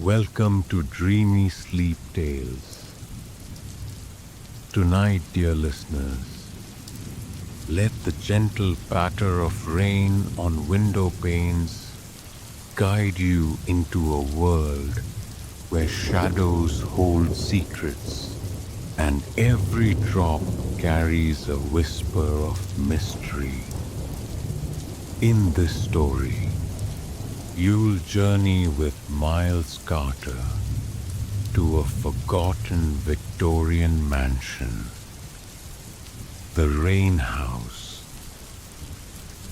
Welcome to Dreamy Sleep Tales. Tonight, dear listeners, let the gentle patter of rain on window panes guide you into a world where shadows hold secrets and every drop carries a whisper of mystery. In this story, you'll journey with Miles Carter to a forgotten Victorian mansion, the Rain House,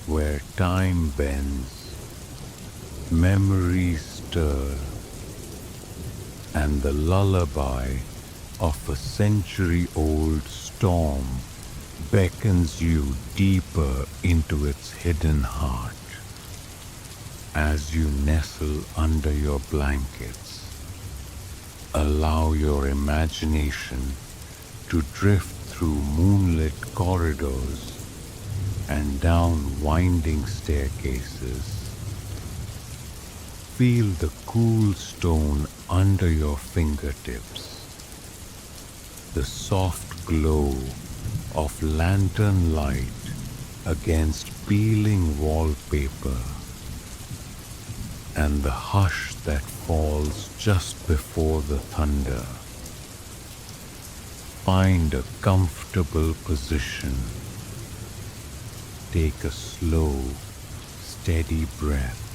where time bends, memories stir, and the lullaby of a century-old storm beckons you deeper into its hidden heart. As you nestle under your blankets, allow your imagination to drift through moonlit corridors and down winding staircases. Feel the cool stone under your fingertips, the soft glow of lantern light against peeling wallpaper, and the hush that falls just before the thunder. Find a comfortable position. Take a slow, steady breath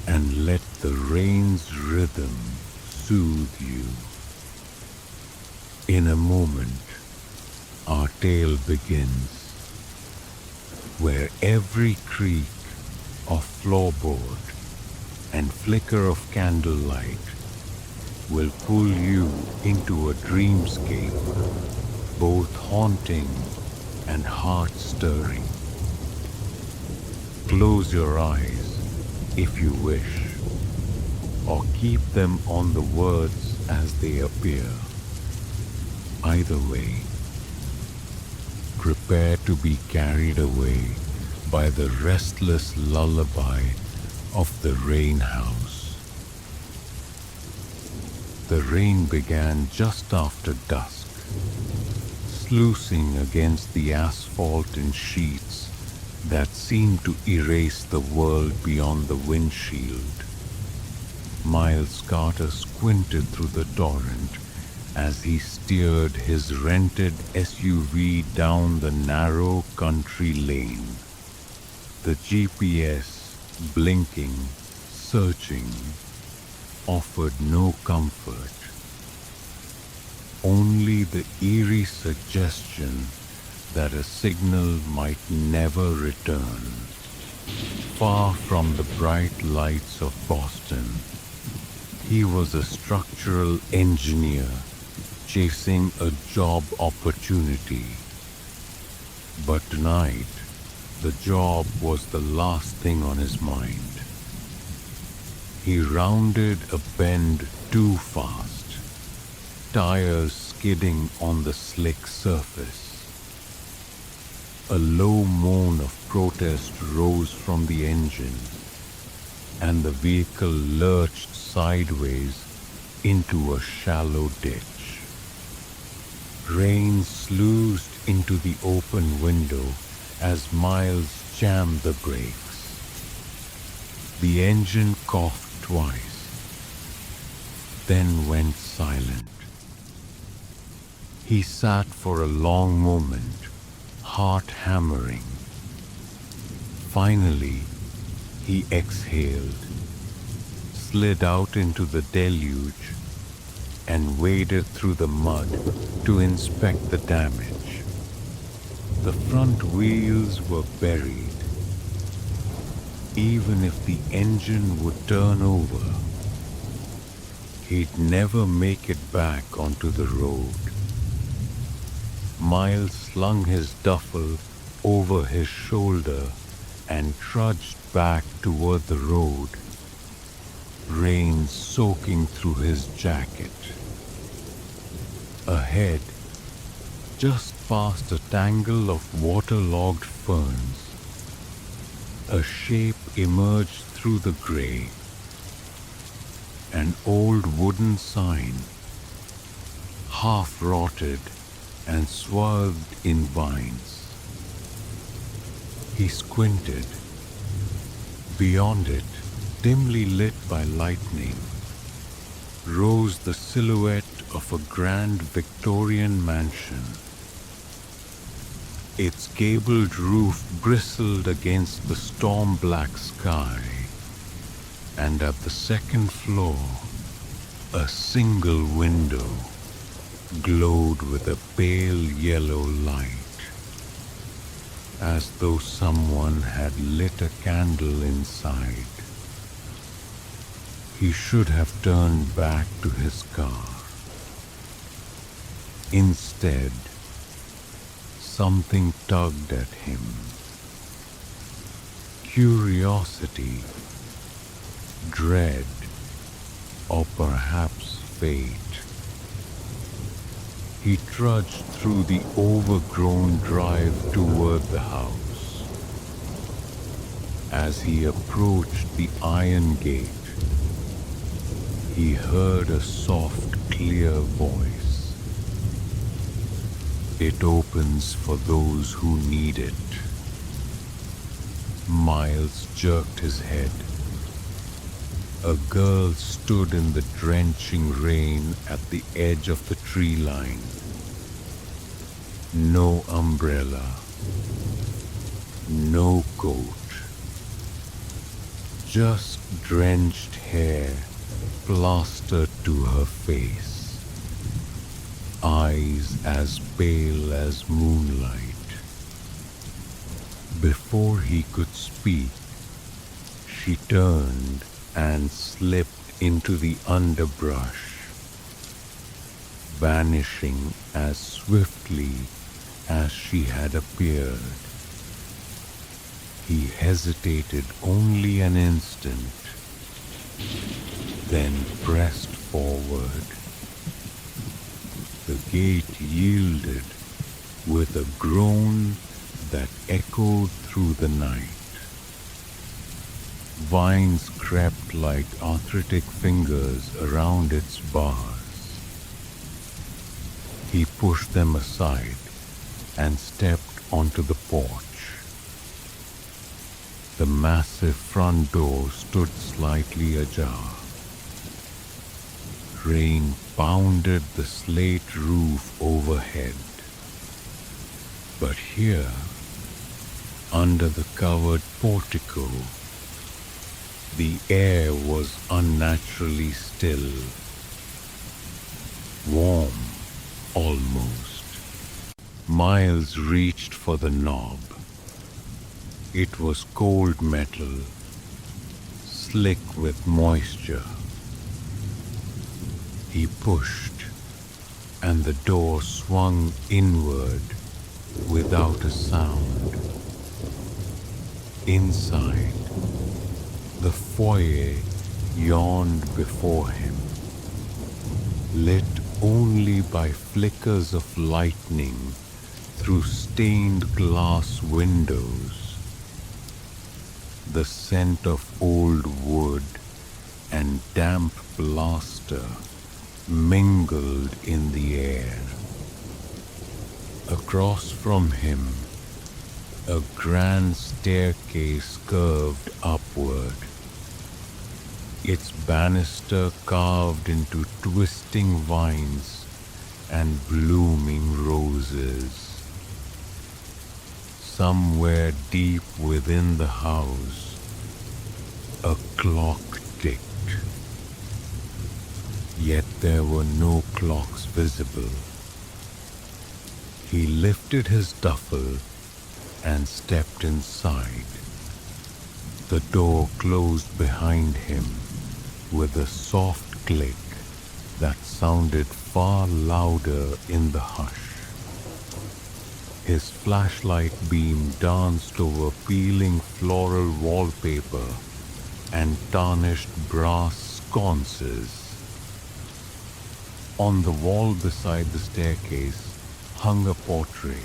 and let the rain's rhythm soothe you. In a moment, our tale begins, where every creak of floorboard and flicker of candlelight will pull you into a dreamscape, both haunting and heart-stirring. Close your eyes if you wish, or keep them on the words as they appear. Either way, prepare to be carried away by the restless lullaby of the Rain House. The rain began just after dusk, sluicing against the asphalt in sheets that seemed to erase the world beyond the windshield. Miles Carter squinted through the torrent as he steered his rented SUV down the narrow country lane. The GPS, blinking, searching, offered no comfort. Only the eerie suggestion that a signal might never return. Far from the bright lights of Boston, he was a structural engineer chasing a job opportunity. But tonight, the job was the last thing on his mind. He rounded a bend too fast, tires skidding on the slick surface. A low moan of protest rose from the engine, and the vehicle lurched sideways into a shallow ditch. Rain sluiced into the open window as Miles jammed the brakes. The engine coughed twice, then went silent. He sat for a long moment, heart hammering. Finally, he exhaled, slid out into the deluge, and waded through the mud to inspect the damage. The front wheels were buried. Even if the engine would turn over, he'd never make it back onto the road. Miles slung his duffel over his shoulder and trudged back toward the road, rain soaking through his jacket. Ahead, just past a tangle of waterlogged ferns, a shape emerged through the gray. an old wooden sign, half rotted and swathed in vines. He squinted. Beyond it, dimly lit by lightning, rose the silhouette of a grand Victorian mansion. Its gabled roof bristled against the storm-black sky, and at the second floor, a single window glowed with a pale yellow light, as though someone had lit a candle inside. He should have turned back to his car. Instead, something tugged at him. Curiosity, dread, or perhaps fate. He trudged through the overgrown drive toward the house. As he approached the iron gate, he heard a soft, clear voice. It opens for those who need it. Miles jerked his head. A girl stood in the drenching rain at the edge of the tree line. No umbrella, no coat, just drenched hair plastered to her face. Eyes as pale as moonlight. Before he could speak, she turned and slipped into the underbrush, vanishing as swiftly as she had appeared. He hesitated only an instant, then pressed forward. The gate yielded with a groan that echoed through the night. Vines crept like arthritic fingers around its bars. He pushed them aside and stepped onto the porch. The massive front door stood slightly ajar. Rain pounded the slate roof overhead. But here, under the covered portico, the air was unnaturally still. Warm, almost. Miles reached for the knob. It was cold metal, slick with moisture. He pushed, and the door swung inward without a sound. Inside, the foyer yawned before him, lit only by flickers of lightning through stained glass windows. The scent of old wood and damp plaster mingled in the air. Across from him, a grand staircase curved upward, its banister carved into twisting vines and blooming roses. Somewhere deep within the house, a clock ticked. Yet there were no clocks visible. He lifted his duffel and stepped inside. The door closed behind him with a soft click that sounded far louder in the hush. His flashlight beam danced over peeling floral wallpaper and tarnished brass sconces. On the wall beside the staircase hung a portrait.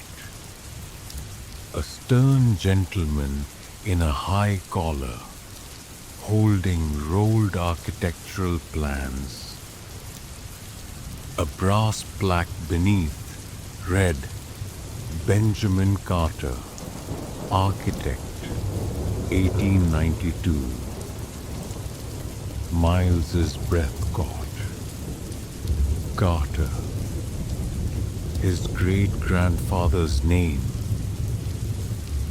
A stern gentleman in a high collar, holding rolled architectural plans. A brass plaque beneath read, Benjamin Carter, architect, 1892. Miles's breath caught. Carter, his great-grandfather's name.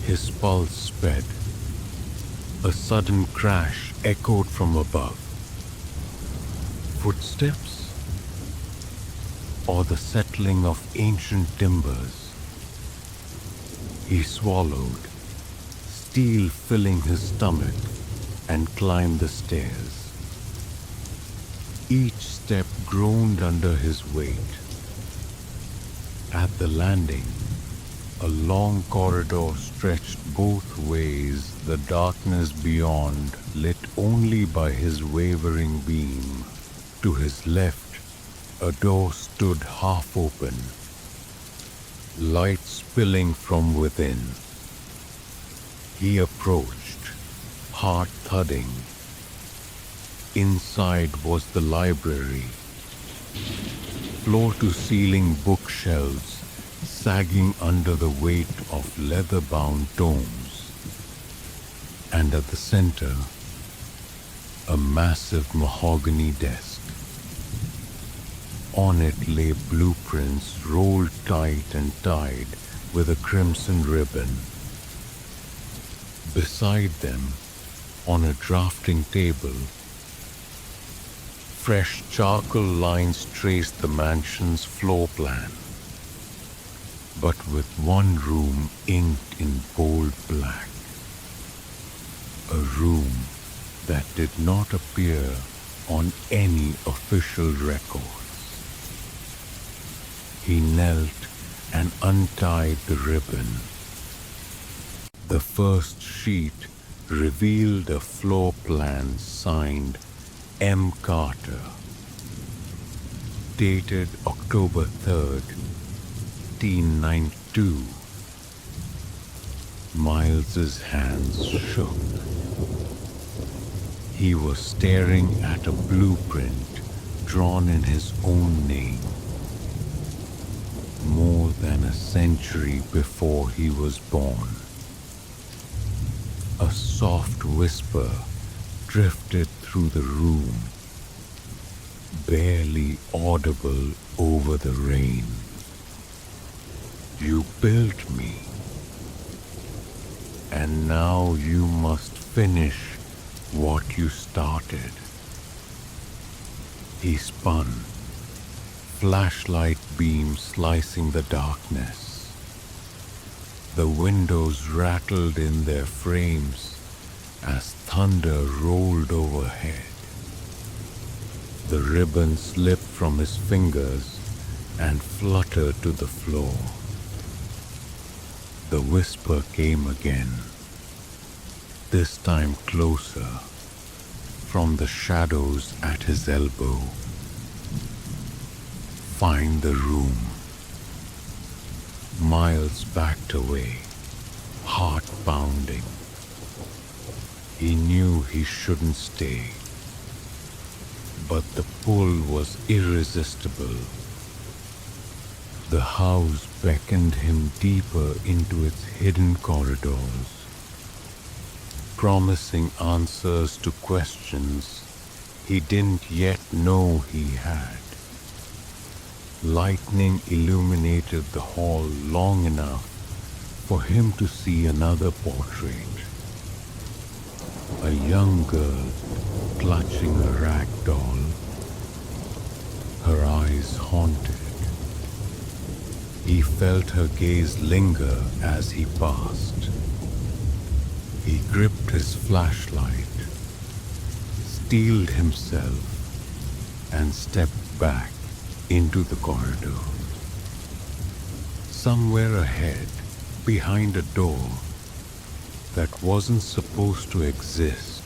His pulse sped. A sudden crash echoed from above. Footsteps? Or the settling of ancient timbers? He swallowed, steel filling his stomach, and climbed the stairs. Each step groaned under his weight. At the landing, a long corridor stretched both ways, the darkness beyond lit only by his wavering beam. To his left, a door stood half open, light spilling from within. He approached, heart thudding. Inside was the library, floor-to-ceiling bookshelves sagging under the weight of leather-bound tomes, and at the center, a massive mahogany desk. On it lay blueprints rolled tight and tied with a crimson ribbon. Beside them, on a drafting table, fresh charcoal lines traced the mansion's floor plan, but with one room inked in bold black. A room that did not appear on any official records. He knelt and untied the ribbon. The first sheet revealed a floor plan signed M. Carter, dated October 3rd, 1892. Miles's hands shook. He was staring at a blueprint drawn in his own name, more than a century before he was born. A soft whisper drifted through the room, barely audible over the rain. You built me, and now you must finish what you started. He spun, flashlight beam slicing the darkness. The windows rattled in their frames as thunder rolled overhead. The ribbon slipped from his fingers and fluttered to the floor. The whisper came again, this time closer, from the shadows at his elbow. Find the room. Miles backed away, heart pounding. He knew he shouldn't stay, but the pull was irresistible. The house beckoned him deeper into its hidden corridors, promising answers to questions he didn't yet know he had. Lightning illuminated the hall long enough for him to see another portrait. A young girl clutching a rag doll, her eyes haunted. He felt her gaze linger as he passed. He gripped his flashlight, steeled himself, and stepped back into the corridor. Somewhere ahead, behind a door that wasn't supposed to exist,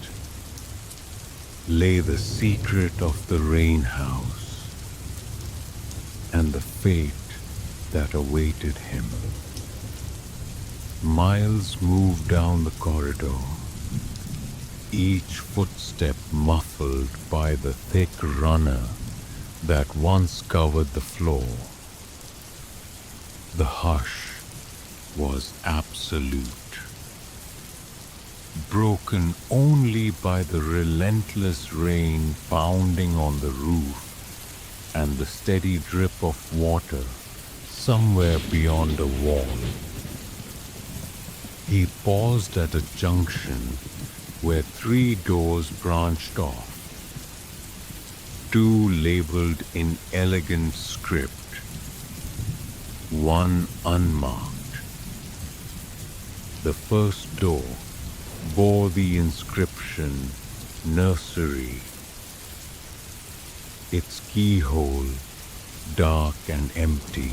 lay the secret of the rain house and the fate that awaited him. Miles moved down the corridor, each footstep muffled by the thick runner that once covered the floor. The hush was absolute, broken only by the relentless rain pounding on the roof and the steady drip of water somewhere beyond a wall. He paused at a junction where 3 doors branched off, 2 labeled in elegant script, 1 unmarked. The first door bore the inscription Nursery, its keyhole dark and empty.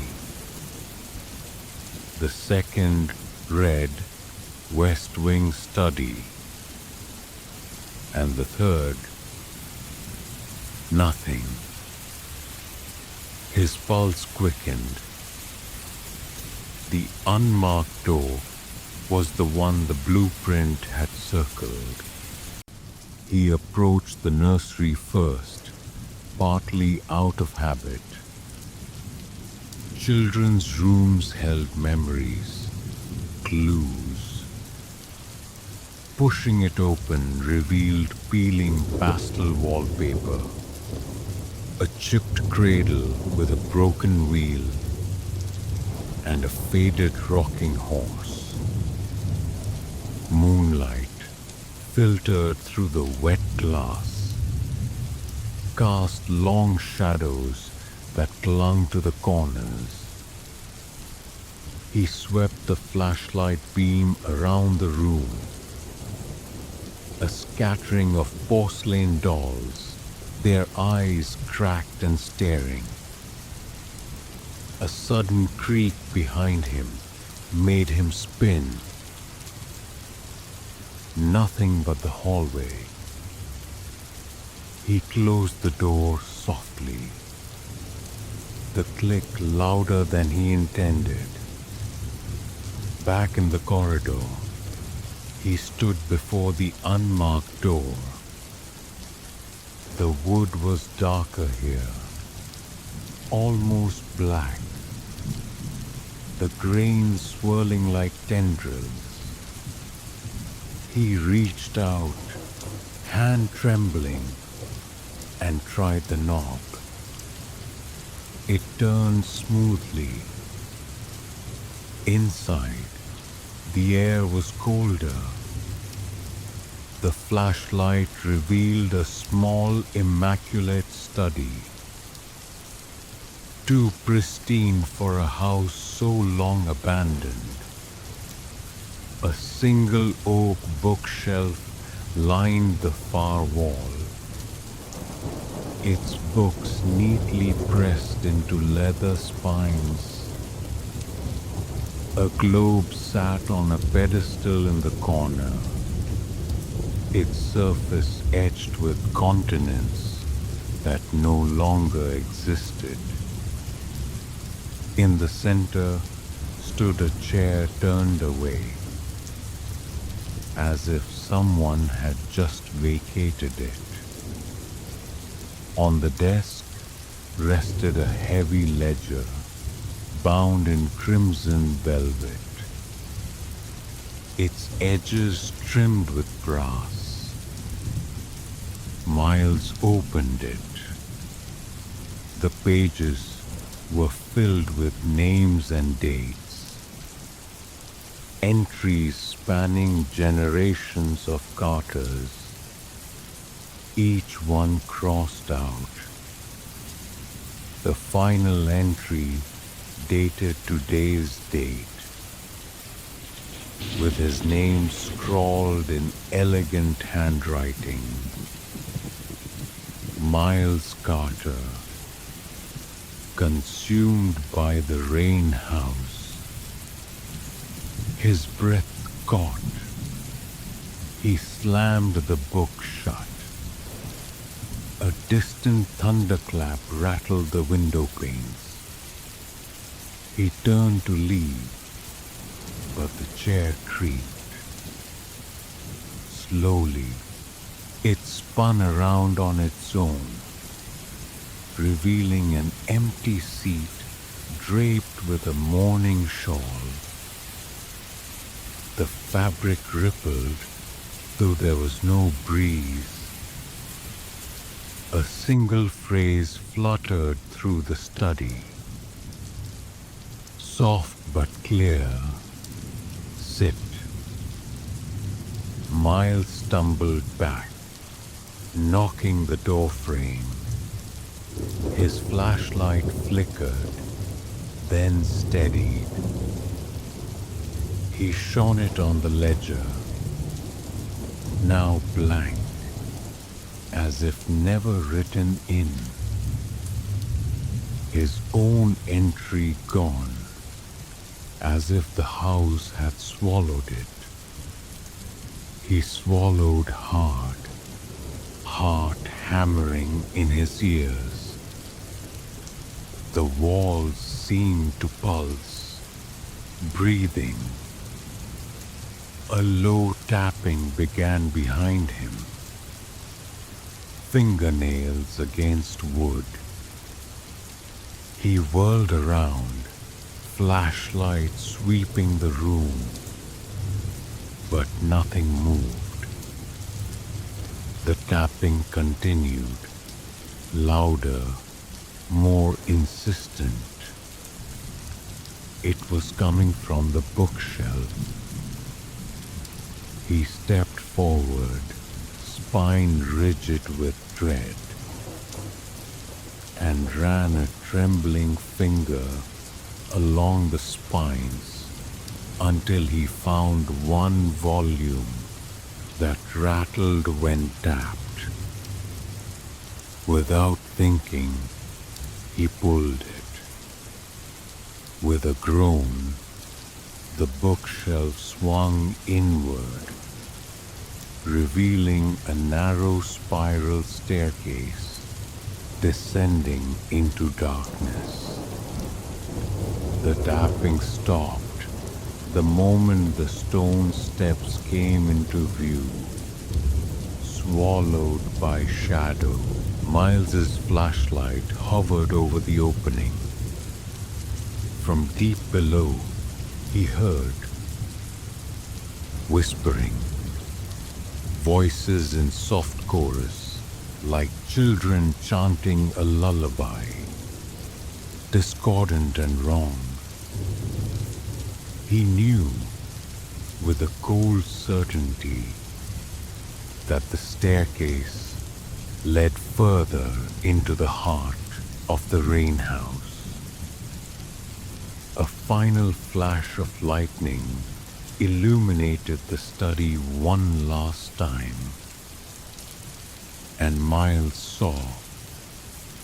The second read West Wing Study, and the third nothing. His pulse quickened. The unmarked door was the one the blueprint had circled. He approached the nursery first, partly out of habit. Children's rooms held memories, clues. Pushing it open revealed peeling pastel wallpaper, a chipped cradle with a broken wheel, and a faded rocking horse. Moonlight filtered through the wet glass, cast long shadows that clung to the corners. He swept the flashlight beam around the room. A scattering of porcelain dolls, their eyes cracked and staring. A sudden creak behind him made him spin. Nothing but the hallway. He closed the door softly. The click louder than he intended. Back in the corridor, he stood before the unmarked door. The wood was darker here, almost black, the grain swirling like tendrils. He reached out, hand trembling, and tried the knob. It turned smoothly. Inside, the air was colder. The flashlight revealed a small, immaculate study, too pristine for a house so long abandoned. A single oak bookshelf lined the far wall, its books neatly pressed into leather spines. A globe sat on a pedestal in the corner, its surface etched with continents that no longer existed. In the center stood a chair turned away, as if someone had just vacated it. On the desk rested a heavy ledger, bound in crimson velvet, its edges trimmed with brass. Miles opened it. The pages were filled with names and dates, entries spanning generations of Carters, each one crossed out. The final entry dated today's date, with his name scrawled in elegant handwriting. Miles Carter, consumed by the rain house. His breath caught. He slammed the book shut. A distant thunderclap rattled the window panes. He turned to leave, but the chair creaked. Slowly, It spun around on its own, revealing an empty seat draped with a mourning shawl. The fabric rippled, though there was no breeze. A single phrase fluttered through the study. Soft but clear. Sit. Miles stumbled back, knocking the door frame. His flashlight flickered, then steadied. He shone it on the ledger, now blank, as if never written in. His own entry gone, as if the house had swallowed it. He swallowed hard, heart hammering in his ears. The walls seemed to pulse, breathing. A low tapping began behind him, fingernails against wood. He whirled around, flashlight sweeping the room, but nothing moved. The tapping continued, louder, more insistent. It was coming from the bookshelf. He stepped forward, spine rigid with dread, and ran a trembling finger along the spines until he found one volume that rattled when tapped. Without thinking, he pulled it. With a groan, the bookshelf swung inward, revealing a narrow spiral staircase descending into darkness. The tapping stopped the moment the stone steps came into view, swallowed by shadow. Miles's flashlight hovered over the opening. From deep below, he heard whispering, voices in soft chorus, like children chanting a lullaby, discordant and wrong. He knew with a cold certainty that the staircase led further into the heart of the rain house. A final flash of lightning illuminated the study one last time, and Miles saw,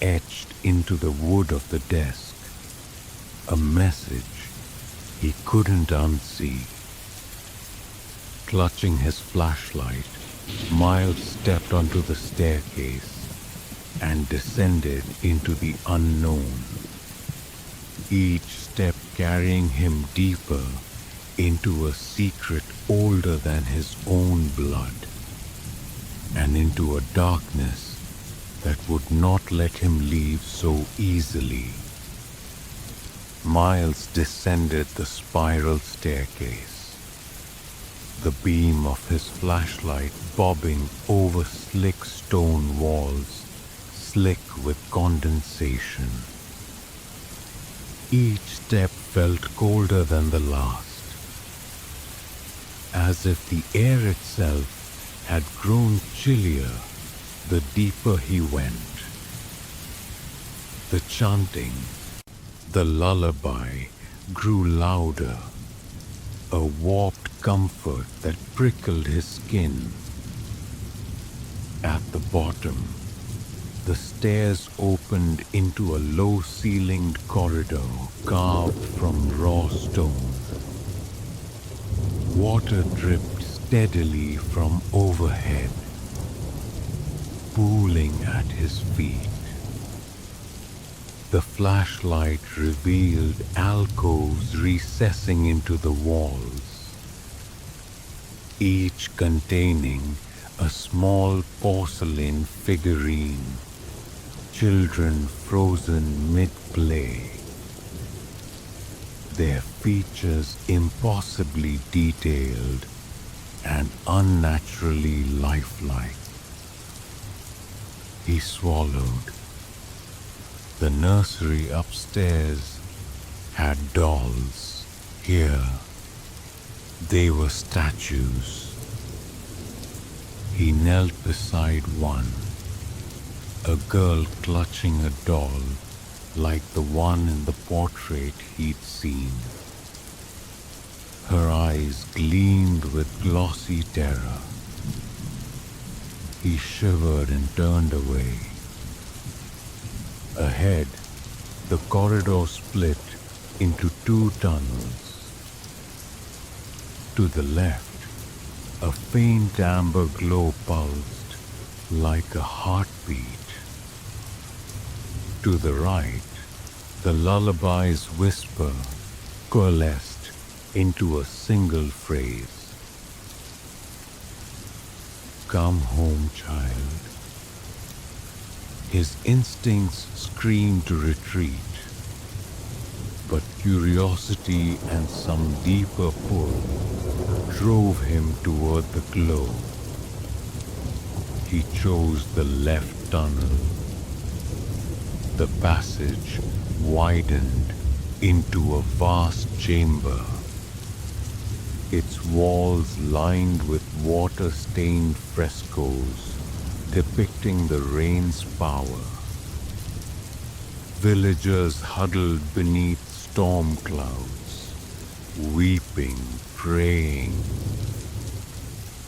etched into the wood of the desk, a message he couldn't unsee. Clutching his flashlight, Miles stepped onto the staircase and descended into the unknown, each step carrying him deeper into a secret older than his own blood, and into a darkness that would not let him leave so easily. Miles descended the spiral staircase, the beam of his flashlight bobbing over slick stone walls, slick with condensation. Each step felt colder than the last, as if the air itself had grown chillier the deeper he went. The chanting, the lullaby, grew louder, a warped comfort that prickled his skin. At the bottom, the stairs opened into a low-ceilinged corridor carved from raw stone. Water dripped steadily from overhead, pooling at his feet. The flashlight revealed alcoves recessing into the walls, each containing A small porcelain figurine, children frozen mid-play, their features impossibly detailed and unnaturally lifelike. He swallowed. The nursery upstairs had dolls. Here, they were statues. He knelt beside one, a girl clutching a doll like the one in the portrait he'd seen. Her eyes gleamed with glossy terror. He shivered and turned away. Ahead, the corridor split into two tunnels. To the left, a faint amber glow pulsed like a heartbeat. To the right, the lullaby's whisper coalesced into a single phrase. Come home, child. His instincts screamed to retreat, but curiosity and some deeper pull drove him toward the glow. He chose the left tunnel. The passage widened into a vast chamber, its walls lined with water-stained frescoes depicting the rain's power. Villagers huddled beneath storm clouds, weeping, praying.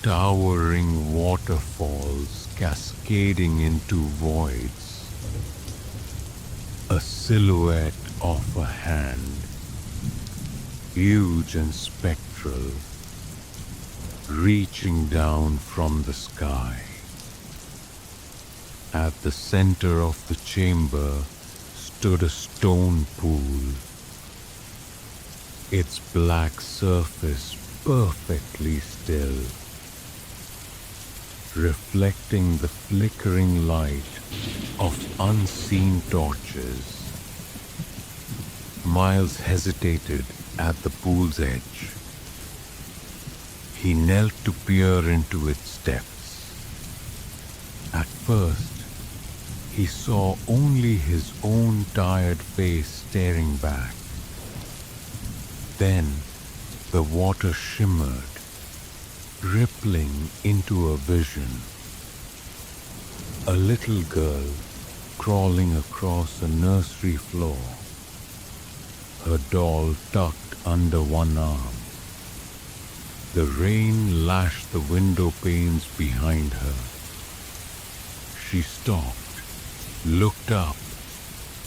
Towering waterfalls cascading into voids. A silhouette of a hand, huge and spectral, reaching down from the sky. At the center of the chamber stood a stone pool, its black surface perfectly still, reflecting the flickering light of unseen torches. Miles hesitated at the pool's edge. He knelt to peer into its depths. At first, he saw only his own tired face staring back. Then, the water shimmered, rippling into a vision. A little girl crawling across a nursery floor, her doll tucked under one arm. The rain lashed the window panes behind her. She stopped, looked up,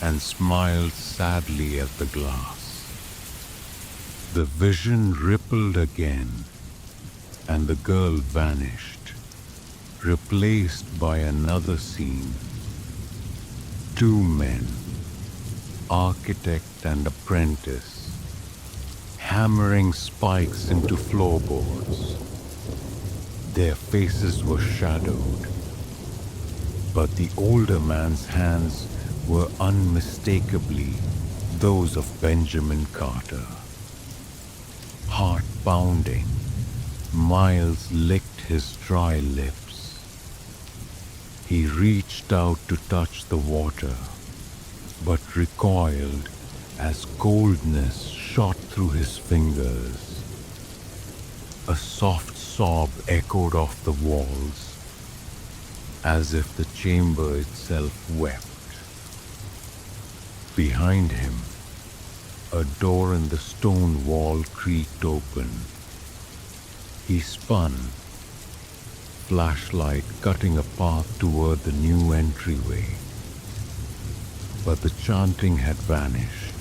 and smiled sadly at the glass. The vision rippled again, and the girl vanished, replaced by another scene. Two men, architect and apprentice, hammering spikes into floorboards. Their faces were shadowed, but the older man's hands were unmistakably those of Benjamin Carter. Heart pounding, Miles licked his dry lips. He reached out to touch the water, but recoiled as coldness shot through his fingers. A soft sob echoed off the walls, as if the chamber itself wept. Behind him, a door in the stone wall creaked open. He spun, flashlight cutting a path toward the new entryway. But the chanting had vanished.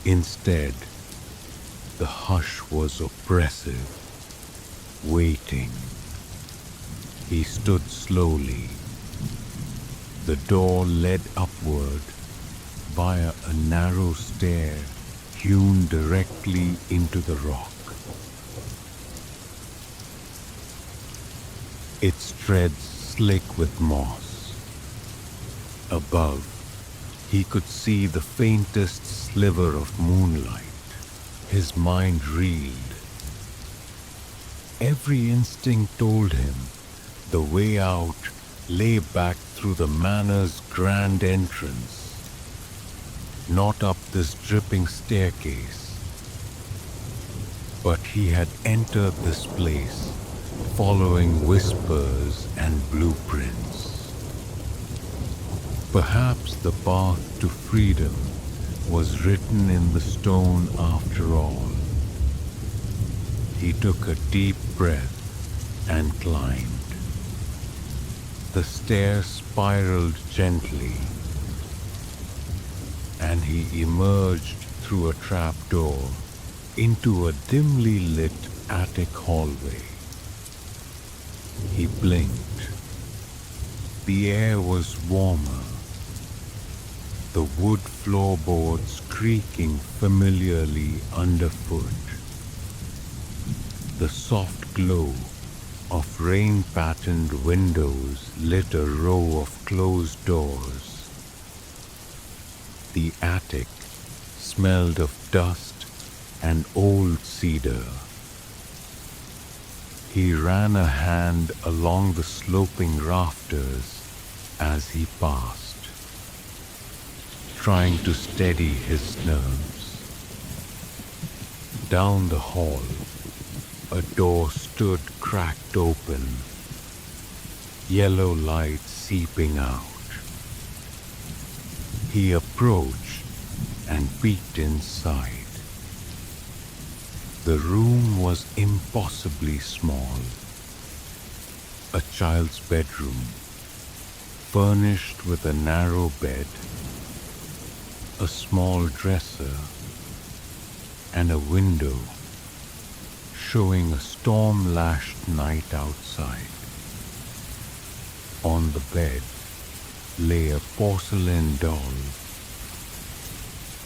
Instead, the hush was oppressive, waiting. He stood slowly. The door led upward via a narrow stair hewn directly into the rock. its treads slick with moss. Above, he could see the faintest sliver of moonlight. His mind reeled. Every instinct told him the way out lay back through the manor's grand entrance, not up this dripping staircase. But he had entered this place following whispers and blueprints. Perhaps the path to freedom was written in the stone after all. He took a deep breath and climbed. The stair spiraled gently, and he emerged through a trapdoor into a dimly lit attic hallway. He blinked. The air was warmer, the wood floorboards creaking familiarly underfoot. The soft glow of rain-patterned windows lit a row of closed doors. The attic smelled of dust and old cedar. He ran a hand along the sloping rafters as he passed, trying to steady his nerves. Down the hall, a door stood cracked open, yellow light seeping out. He approached and peeked inside. The room was impossibly small. A child's bedroom, furnished with a narrow bed, a small dresser, and a window showing a storm-lashed night outside. On the bed lay a porcelain doll,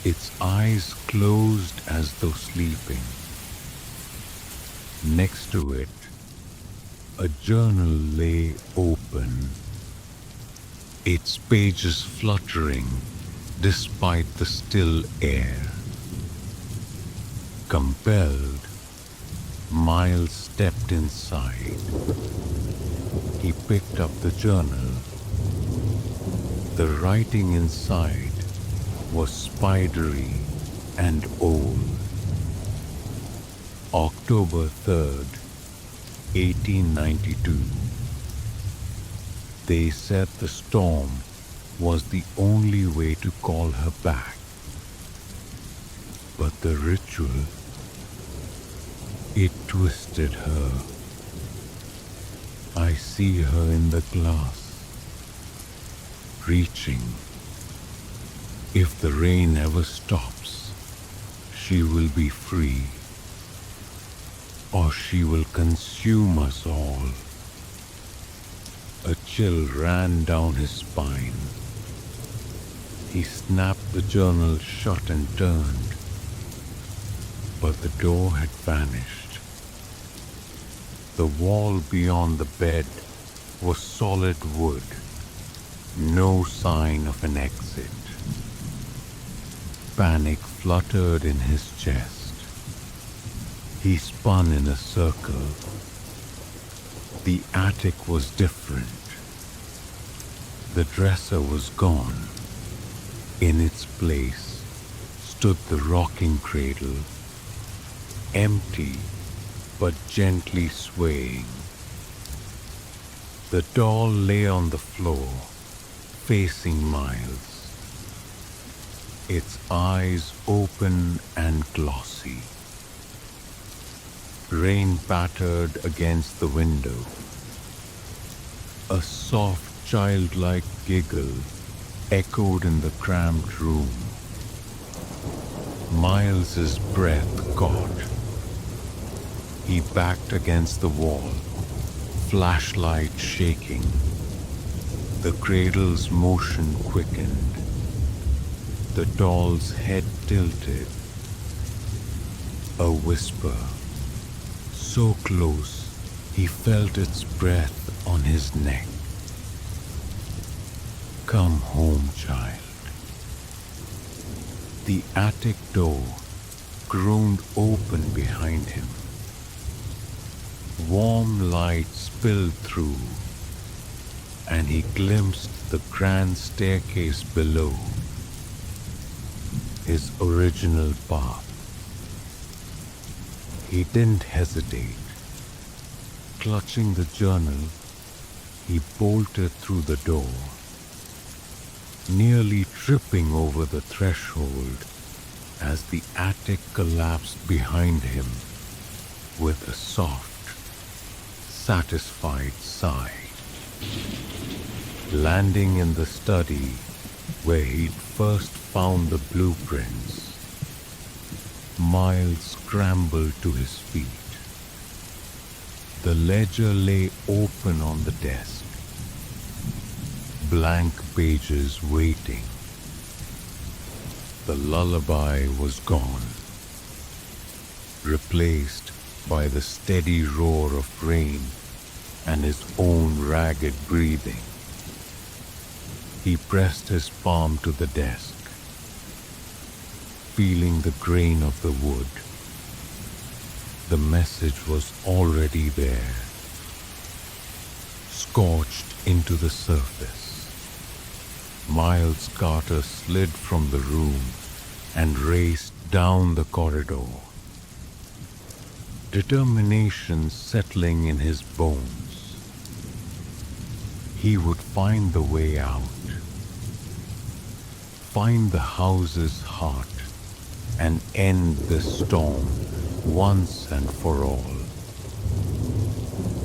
its eyes closed as though sleeping. Next to it, a journal lay open, its pages fluttering despite the still air. Compelled, Miles stepped inside. He picked up the journal. The writing inside was spidery and old. October 3rd, 1892. They said the storm was the only way to call her back. But the ritual, it twisted her. I see her in the glass, reaching. If the rain ever stops, she will be free, or she will consume us all. A chill ran down his spine. He snapped the journal shut and turned, but the door had vanished. The wall beyond the bed was solid wood, no sign of an exit. Panic fluttered in his chest. He spun in a circle. The attic was different. The dresser was gone. In its place stood the rocking cradle, empty but gently swaying. The doll lay on the floor, facing Miles, its eyes open and glossy. Rain pattered against the window. A soft, childlike giggle echoed in the cramped room. Miles's breath caught. He backed against the wall, flashlight shaking. The cradle's motion quickened. The doll's head tilted. A whisper, so close he felt its breath on his neck. Come home, child. The attic door groaned open behind him. Warm light spilled through, and he glimpsed the grand staircase below, his original path. He didn't hesitate. Clutching the journal, he bolted through the door, nearly tripping over the threshold as the attic collapsed behind him with a soft, satisfied sigh. Landing in the study where he'd first found the blueprints, Miles scrambled to his feet. The ledger lay open on the desk, blank pages waiting. The lullaby was gone, replaced by the steady roar of rain and his own ragged breathing. He pressed his palm to the desk, feeling the grain of the wood. The message was already there, scorched into the surface. Miles Carter slid from the room and raced down the corridor, determination settling in his bones. He would find the way out, find the house's heart, and end the storm once and for all,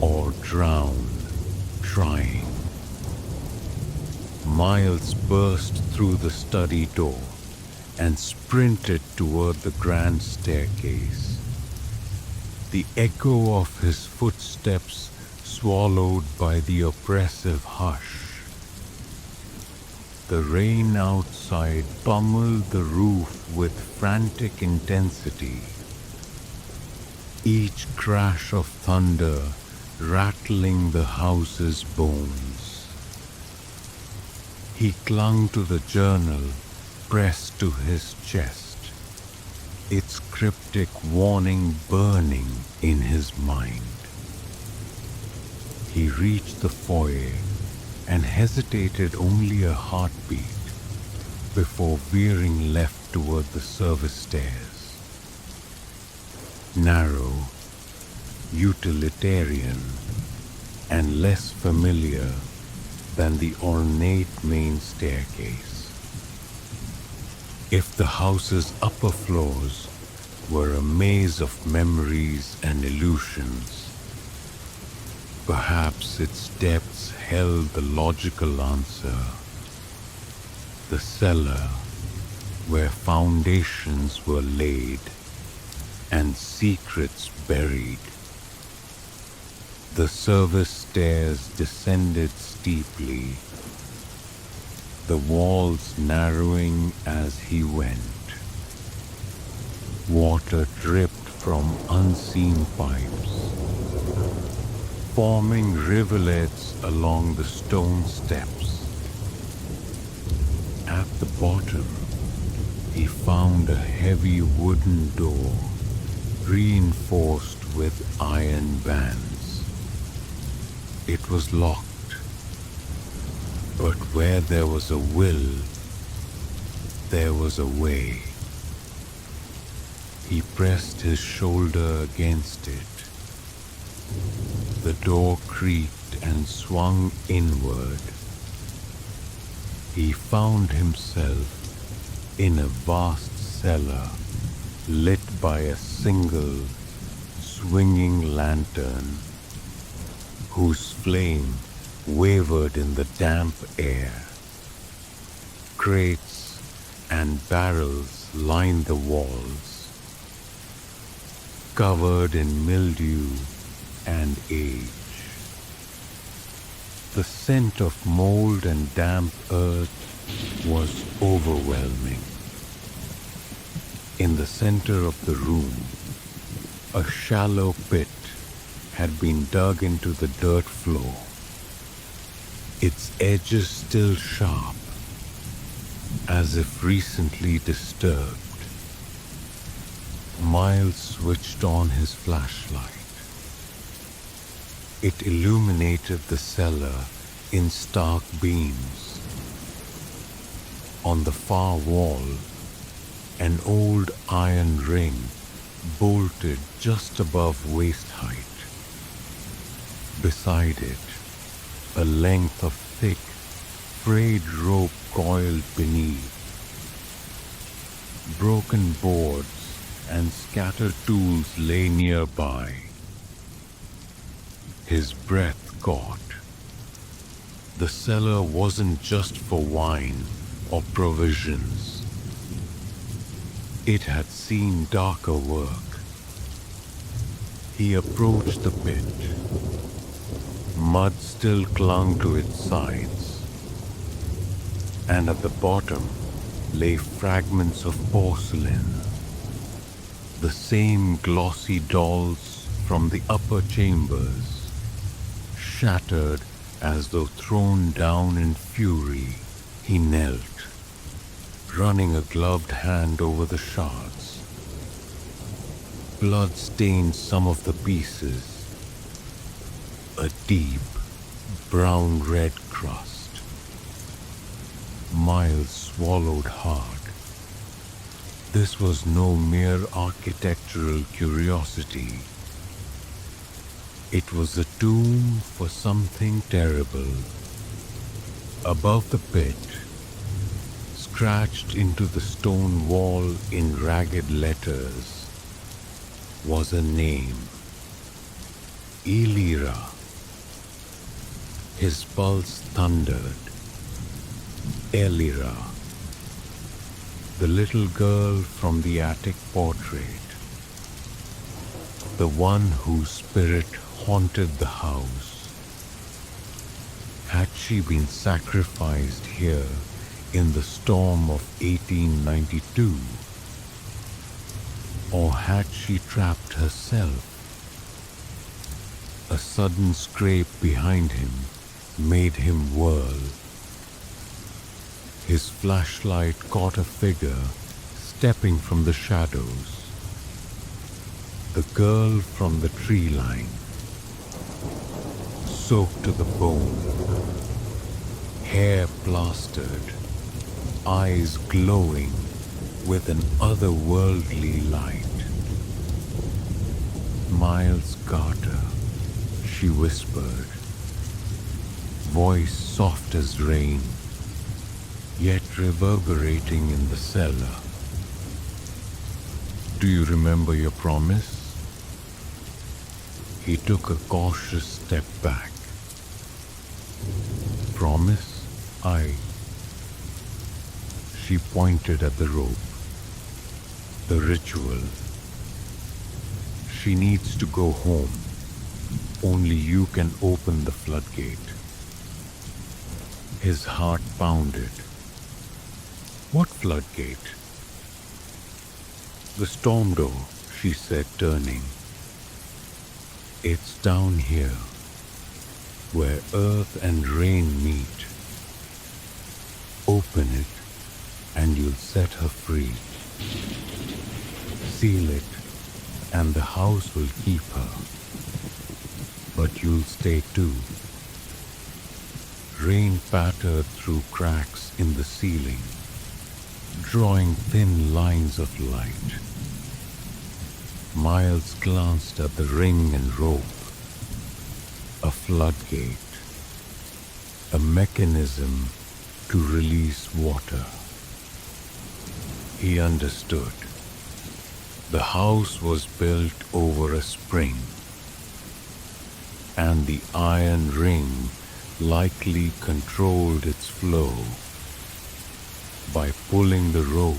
or drown trying. Miles burst through the study door and sprinted toward the grand staircase. The echo of his footsteps swallowed by the oppressive hush. The rain outside pummeled the roof with frantic intensity, each crash of thunder rattling the house's bones. He clung to the journal pressed to his chest, its cryptic warning burning in his mind. He reached the foyer and hesitated only a heartbeat before veering left toward the service stairs. Narrow, utilitarian, and less familiar than the ornate main staircase. If the house's upper floors were a maze of memories and illusions, perhaps its depths held the logical answer. The cellar, where foundations were laid and secrets buried. The service stairs descended steeply, the walls narrowing as he went. Water dripped from unseen pipes, forming rivulets along the stone steps. At the bottom, he found a heavy wooden door reinforced with iron bands. It was locked, but where there was a will, there was a way. He pressed his shoulder against it. The door creaked and swung inward. He found himself in a vast cellar lit by a single swinging lantern whose flame wavered in the damp air. Crates and barrels lined the walls, covered in mildew and age. The scent of mold and damp earth was overwhelming. In the center of the room, a shallow pit had been dug into the dirt floor. its edges still sharp, as if recently disturbed. Miles switched on his flashlight. It illuminated the cellar in stark beams. On the far wall, an old iron ring bolted just above waist height. Beside it, a length of thick, frayed rope coiled beneath. Broken boards and scattered tools lay nearby. His breath caught. The cellar wasn't just for wine or provisions. It had seen darker work. He approached the pit. Mud still clung to its sides, and at the bottom lay fragments of porcelain, the same glossy dolls from the upper chambers, shattered as though thrown down in fury. He knelt, running a gloved hand over the shards. Blood stained some of the pieces, a deep, brown-red crust. Miles swallowed hard. This was no mere architectural curiosity. It was a tomb for something terrible. Above the pit, scratched into the stone wall in ragged letters, was a name. Elira. His pulse thundered. Elira. The little girl from the attic portrait. The one whose spirit haunted the house. Had she been sacrificed here in the storm of 1892? Or had she trapped herself? A sudden scrape behind him made him whirl. His flashlight caught a figure stepping from the shadows. The girl from the tree line, soaked to the bone, hair plastered, eyes glowing with an otherworldly light. Miles Carter, she whispered, voice soft as rain, yet reverberating in the cellar. Do you remember your promise? He took a cautious step back. Promise? She pointed at the rope. The ritual. She needs to go home. Only you can open the floodgate. His heart pounded. What floodgate? The storm door, she said, turning. It's down here, where earth and rain meet. Open it, and you'll set her free. Seal it, and the house will keep her. But you'll stay too. Rain pattered through cracks in the ceiling, drawing thin lines of light. Miles glanced at the ring and rope. A floodgate. A mechanism to release water. He understood. The house was built over a spring, and the iron ring likely controlled its flow. By pulling the rope,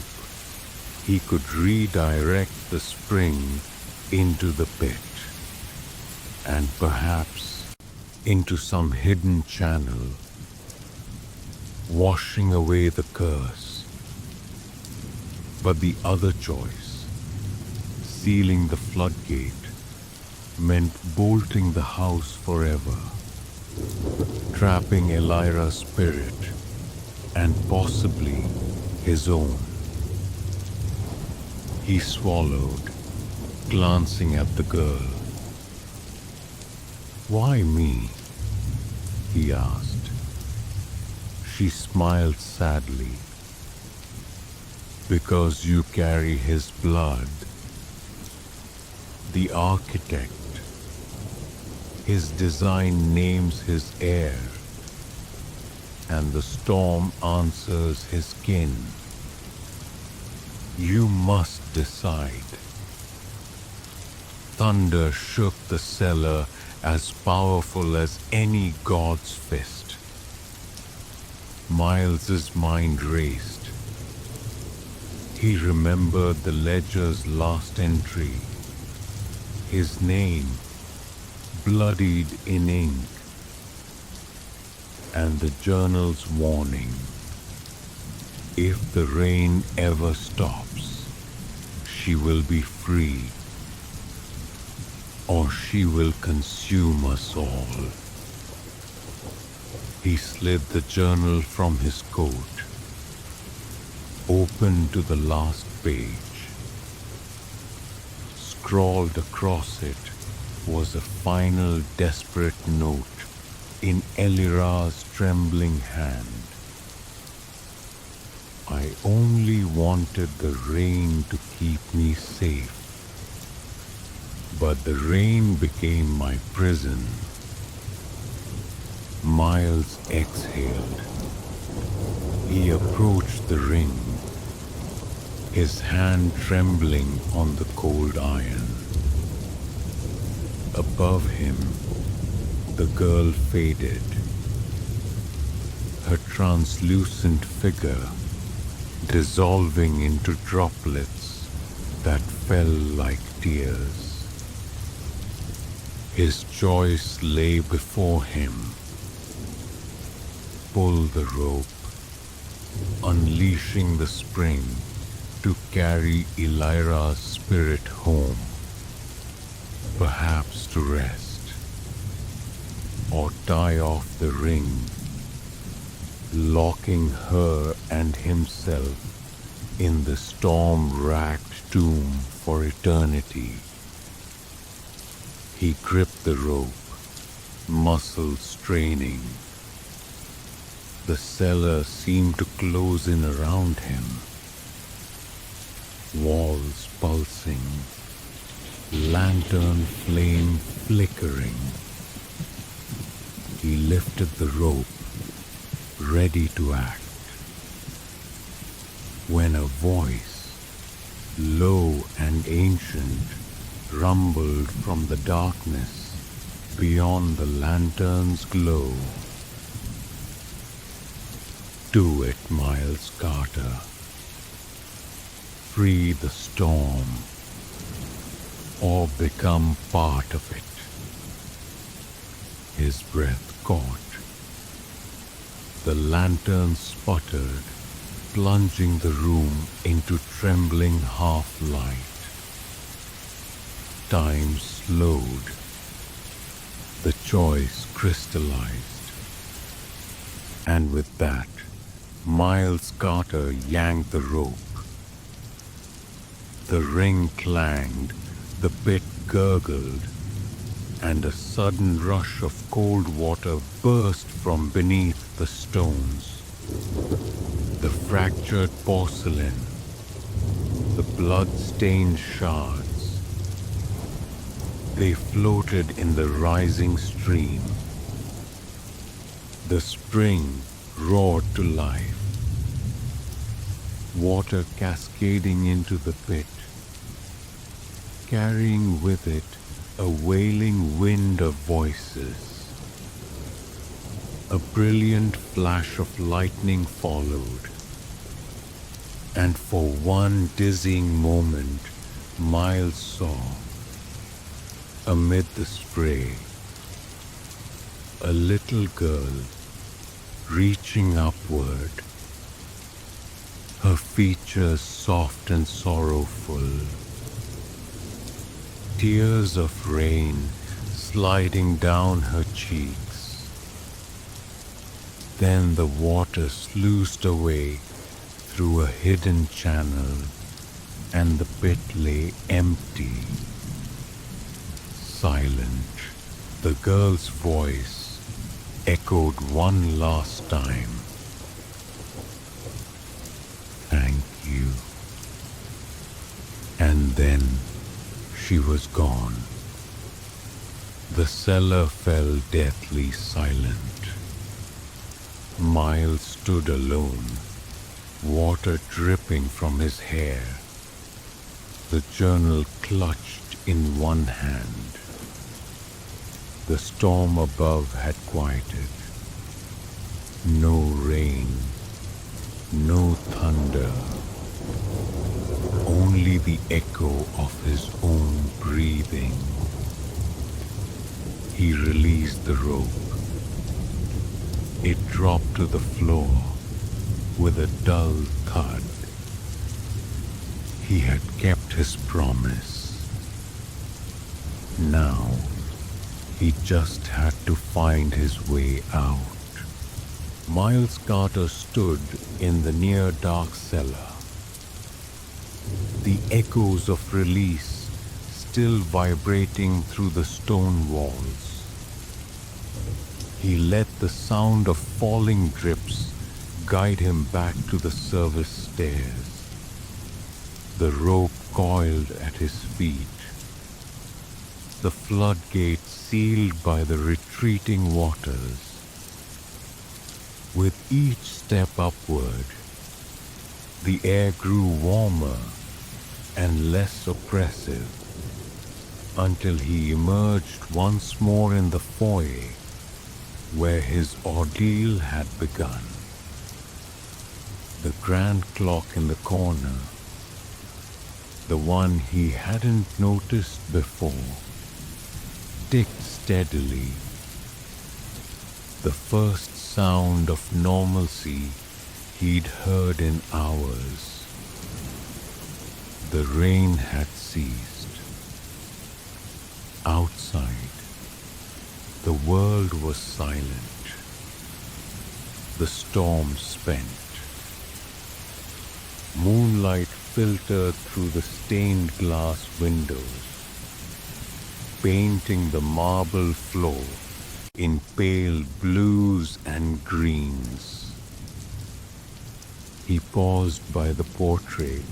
he could redirect the spring into the pit, and perhaps into some hidden channel, washing away the curse. But the other choice, sealing the floodgate, meant bolting the house forever. trapping Elira's spirit and possibly his own. He swallowed, glancing at the girl. "Why me?" he asked. She smiled sadly. "Because you carry his blood. The architect, his design names his heir, and the storm answers his kin. You must decide." Thunder shook the cellar as powerful as any god's fist. Miles's mind raced. He remembered the ledger's last entry, his name bloodied in ink, and the journal's warning. If the rain ever stops, she will be free, or she will consume us all. He slid the journal from his coat, opened to the last page. Scrawled across it was a final desperate note in Elira's trembling hand. "I only wanted the rain to keep me safe, but the rain became my prison." Miles exhaled. He approached the ring, his hand trembling on the cold iron. Above him, the girl faded, her translucent figure dissolving into droplets that fell like tears. His choice lay before him. Pull the rope, unleashing the spring to carry Elira's spirit home, perhaps to rest, or tie off the ring, locking her and himself in the storm-racked tomb for eternity. He gripped the rope, muscles straining. The cellar seemed to close in around him, walls pulsing, lantern flame flickering. He lifted the rope, ready to act, when a voice, low and ancient, rumbled from the darkness beyond the lantern's glow. "Do it, Miles Carter. Free the storm, or become part of it." His breath caught. The lantern sputtered, plunging the room into trembling half-light. Time slowed. The choice crystallized. And with that, Miles Carter yanked the rope. The ring clanged, the bit gurgled, and a sudden rush of cold water burst from beneath the stones. The fractured porcelain, the blood-stained shards, they floated in the rising stream. The spring roared to life, water cascading into the pit, carrying with it a wailing wind of voices. A brilliant flash of lightning followed, and for one dizzying moment, Miles saw, amid the spray, a little girl reaching upward, her features soft and sorrowful, tears of rain sliding down her cheeks. Then the water sluiced away through a hidden channel, and the pit lay empty, silent. The girl's voice echoed one last time. Thank you. And then she was gone. The cellar fell deathly silent. Miles stood alone, water dripping from his hair, the journal clutched in one hand. The storm above had quieted. No rain, no thunder, only the echo of his own breathing. He released the rope. It dropped to the floor with a dull thud. He had kept his promise. Now, he just had to find his way out. Miles Carter stood in the near-dark cellar, the echoes of release still vibrating through the stone walls. He let the sound of falling drips guide him back to the service stairs. The rope coiled at his feet. The floodgates sealed by the retreating waters. With each step upward, the air grew warmer and less oppressive until he emerged once more in the foyer where his ordeal had begun. The grand clock in the corner, the one he hadn't noticed before, ticked steadily. The first sound of normalcy he'd heard in hours. The rain had ceased. Outside, the world was silent. The storm spent. Moonlight filtered through the stained glass windows, painting the marble floor in pale blues and greens. He paused by the portrait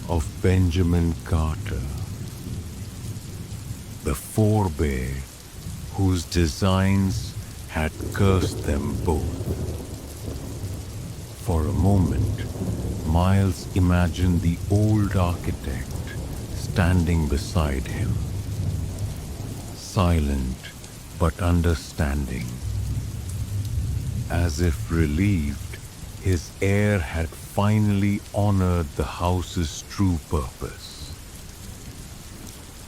of Benjamin Carter, the forebear whose designs had cursed them both. For a moment, Miles imagined the old architect standing beside him, silent but understanding. As if relieved, his heir had finally honored the house's true purpose.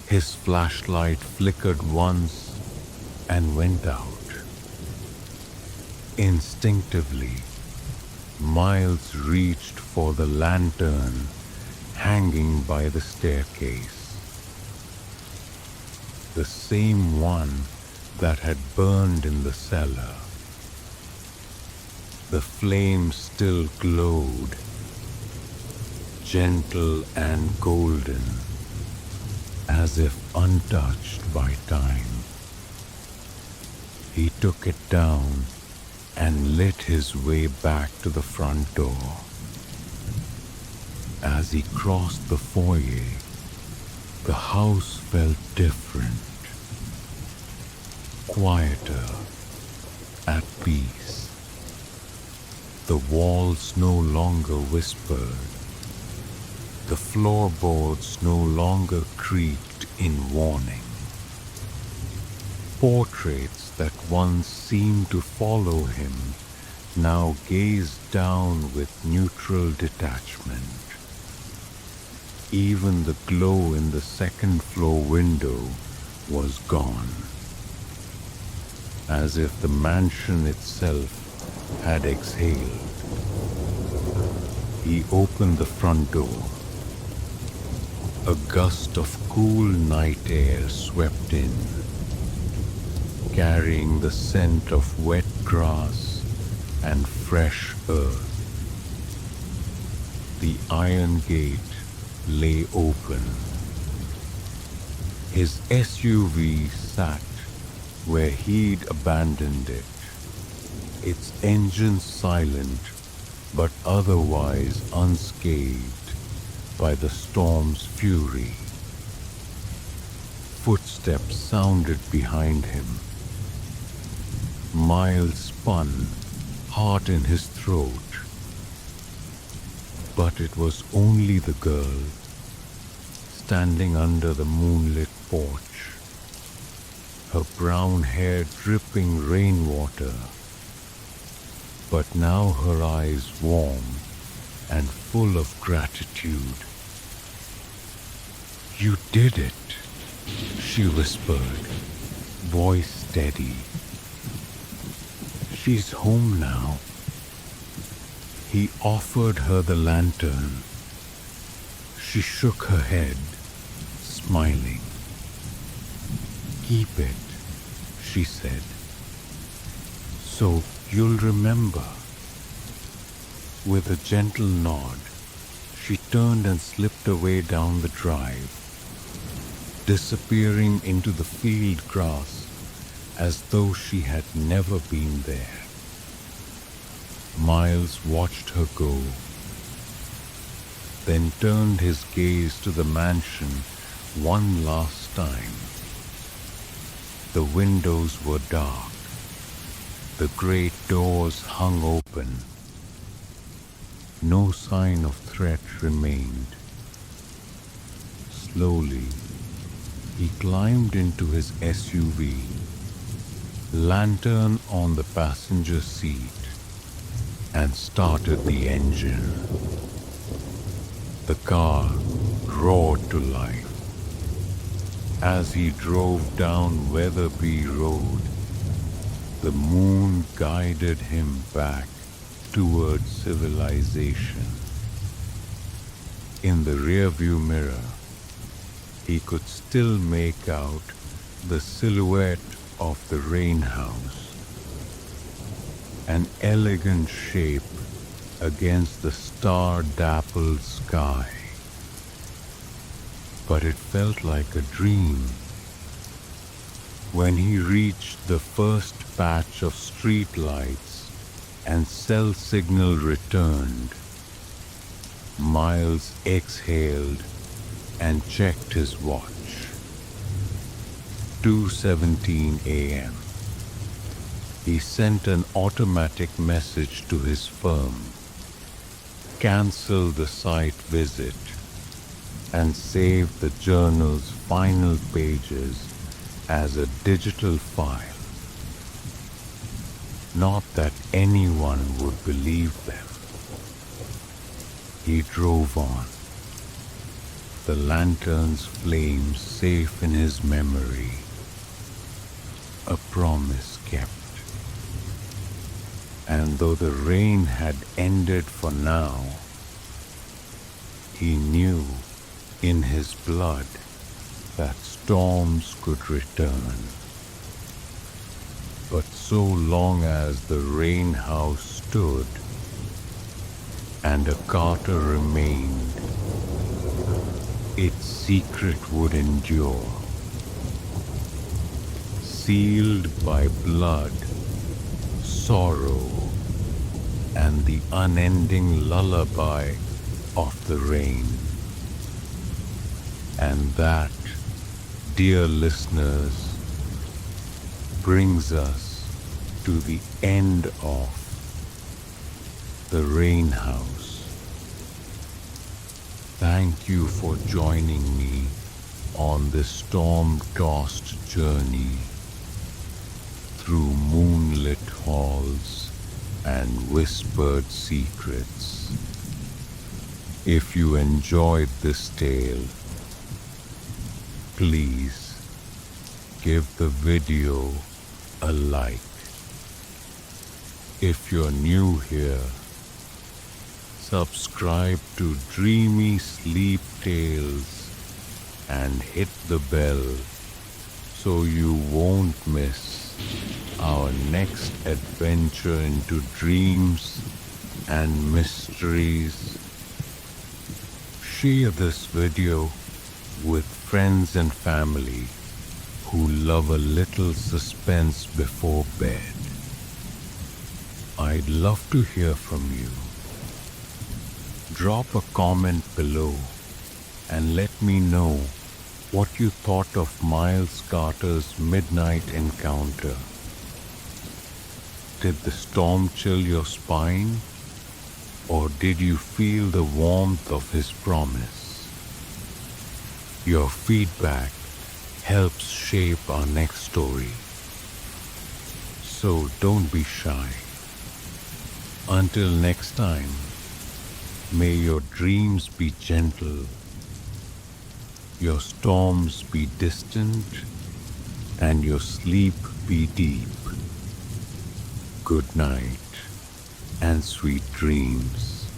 His flashlight flickered once and went out. Instinctively, Miles reached for the lantern hanging by the staircase. The same one that had burned in the cellar. The flame still glowed, gentle and golden, as if untouched by time. He took it down and lit his way back to the front door. As he crossed the foyer, the house felt different, quieter, at peace. The walls no longer whispered. The floorboards no longer creaked in warning. Portraits that once seemed to follow him now gazed down with neutral detachment. Even the glow in the second floor window was gone, as if the mansion itself had exhaled. He opened the front door. A gust of cool night air swept in, carrying the scent of wet grass and fresh earth. The iron gate lay open. His SUV sat where he'd abandoned it, its engine silent but otherwise unscathed by the storm's fury. Footsteps sounded behind him. Miles spun, heart in his throat. But it was only the girl, standing under the moonlit porch, her brown hair dripping rainwater, but now her eyes warm and full of gratitude. "You did it," she whispered, voice steady. "She's home now." He offered her the lantern. She shook her head, smiling. "Keep it," she said, "so you'll remember." With a gentle nod, she turned and slipped away down the drive, disappearing into the field grass as though she had never been there. Miles watched her go, then turned his gaze to the mansion one last time. The windows were dark. The great doors hung open. No sign of threat remained. Slowly, he climbed into his SUV, lantern on the passenger seat, and started the engine. The car roared to life. As he drove down Weatherby Road, the moon guided him back toward civilization. In the rearview mirror, he could still make out the silhouette of the rain house, an elegant shape against the star-dappled sky. But it felt like a dream. When he reached the first patch of street lights and cell signal returned, Miles exhaled and checked his watch. 2:17 a.m. He sent an automatic message to his firm, canceled the site visit, and saved the journal's final pages as a digital file. Not that anyone would believe them. He drove on, the lantern's flames safe in his memory. A promise kept. And though the rain had ended for now, he knew in his blood that storms could return. But so long as the rain house stood and a Carter remained, its secret would endure. Sealed by blood, sorrow, and the unending lullaby of the rain. And that, dear listeners, brings us to the end of The Rain House. Thank you for joining me on this storm-tossed journey through moonlit halls and whispered secrets. If you enjoyed this tale, please give the video a like. If you're new here, subscribe to Dreamy Sleep Tales and hit the bell so you won't miss our next adventure into dreams and mysteries. Share this video with friends and family who love a little suspense before bed. I'd love to hear from you. Drop a comment below and let me know what you thought of Miles Carter's midnight encounter. Did the storm chill your spine, or did you feel the warmth of his promise? Your feedback helps shape our next story. So don't be shy. Until next time, may your dreams be gentle, your storms be distant, and your sleep be deep. Good night and sweet dreams.